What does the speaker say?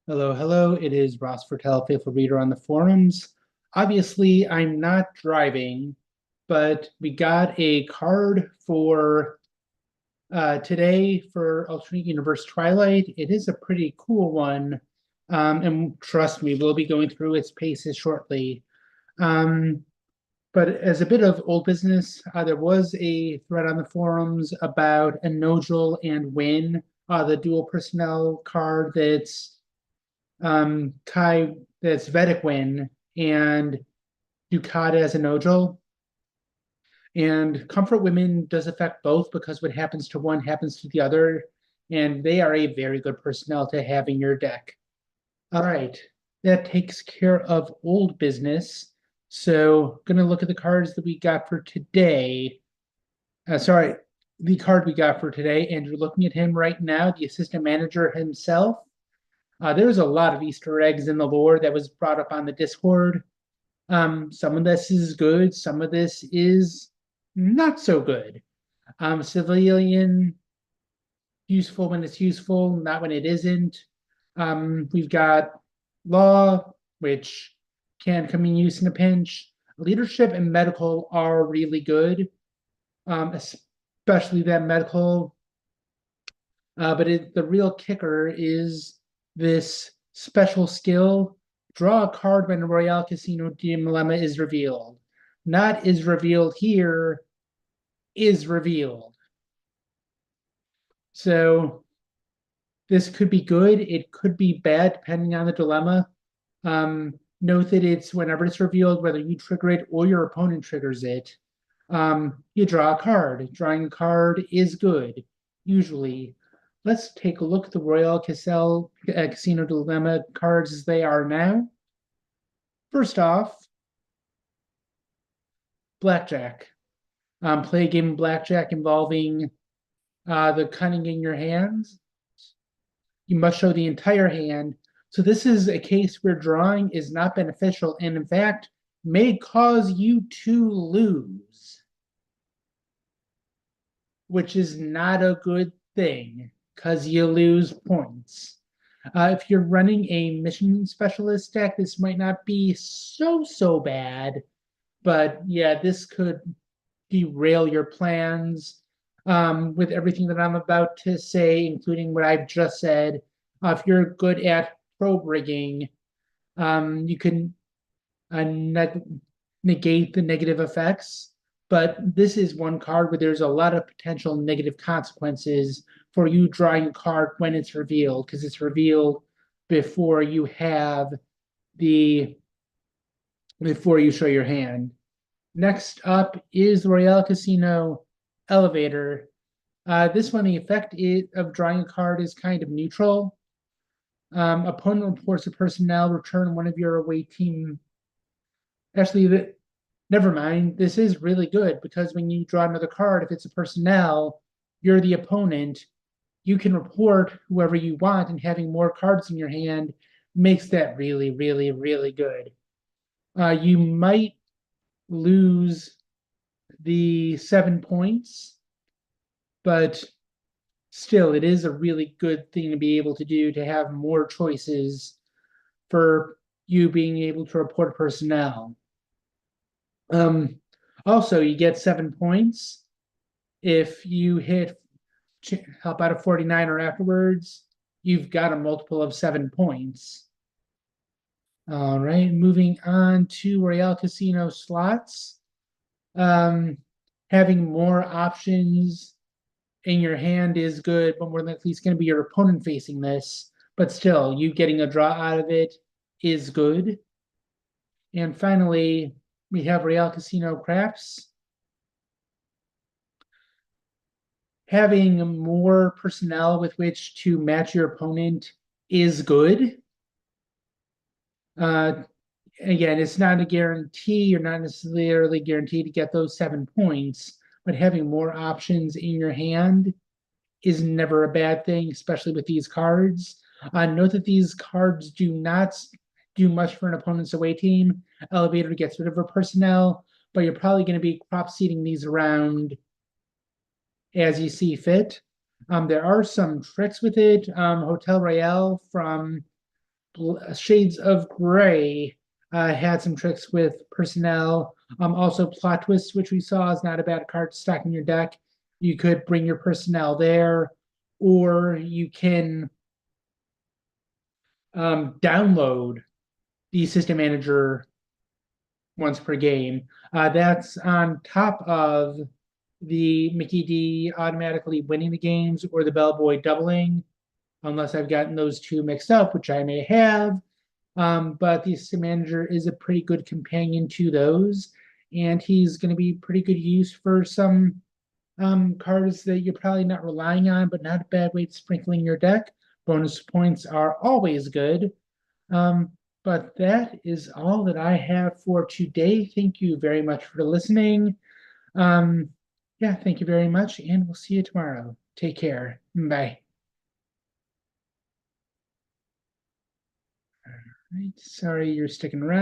Hello, hello. It is Ross Fertel, faithful reader on the forums. Obviously, I'm not driving, but we got a card for today for Alternate Universe Twilight. It is a pretty cool one, and trust me, we'll be going through its paces shortly. Um, but as a bit of old business, there was a thread on the forums about a Nodal and Win, the dual personnel card Kai that's Vedic Win and Ducat as a nodal. And Comfort Women does affect both because what happens to one happens to the other. And they are a very good personnel to have in your deck. All right, that takes care of old business. So, gonna look at the cards that we got for today. Sorry, the card we got for today, and you're looking at him right now, the assistant manager himself. There's a lot of Easter eggs in the lore that was brought up on the Discord. Some of this is good, some of this is not so good. Civilian, useful when it's useful, not when it isn't. We've got law, which can come in use in a pinch. Leadership and medical are really good, especially that medical. But the real kicker is this special skill. Draw a card when a Royale Casino dilemma is revealed. Not is revealed here, is revealed. So this could be good. It could be bad depending on the dilemma. Note that it's whenever it's revealed, whether you trigger it or your opponent triggers it, you draw a card. Drawing a card is good, usually. Let's take a look at the Royal Casino Dilemma cards as they are now. First off, Blackjack. Play a game of Blackjack involving the cunning in your hands. You must show the entire hand. So this is a case where drawing is not beneficial and in fact may cause you to lose, which is not a good thing because you lose points. If you're running a mission specialist deck, this might not be so bad, but yeah, this could derail your plans. With everything that I'm about to say, including what I've just said, if you're good at probe rigging, you can negate the negative effects. But this is one card where there's a lot of potential negative consequences for you drawing a card when it's revealed, because it's revealed before you have the before you show your hand. Next up is the Royale Casino Elevator. This one, the effect of drawing a card is kind of neutral. Opponent reports a personnel, return one of your away team. Actually, never mind. This is really good because when you draw another card, if it's a personnel, you're the opponent. You can report whoever you want, and having more cards in your hand makes that really good. You might lose the 7 points, but still, it is a really good thing to be able to do to have more choices for you being able to report personnel. Um, Also, you get 7 points if you hit help out a 49er afterwards. You've got a multiple of 7 points. All right, moving on to Royale Casino slots. Um, Having more options in your hand is good, but more than likely it's going to be your opponent facing this. But still, you getting a draw out of it is good. And finally, we have Real Casino Craps. Having more personnel with which to match your opponent is good. Uh, Again, it's not a guarantee. You're not necessarily guaranteed to get those 7 points, but having more options in your hand is never a bad thing, especially with these cards. Note that these cards do not do much for an opponent's away team. Elevator gets rid of her personnel, but you're probably going to be crop seeding these around as you see fit. There are some tricks with it. Hotel Royale from Shades of Gray had some tricks with personnel. Also, plot twists, which we saw is not a bad card to stack in your deck. You could bring your personnel there, or you can download the system manager once per game. That's on top of the Mickey D automatically winning the games or the Bellboy doubling, unless I've gotten those two mixed up, which I may have. But the assistant manager is a pretty good companion to those, and he's going to be pretty good use for some cards that you're probably not relying on, but not a bad way to sprinkle in your deck. Bonus points are always good. Um, but that is all that I have for today. Thank you very much for listening. Um, yeah, thank you very much, and we'll see you tomorrow. Take care. Bye. All right, sorry you're sticking around.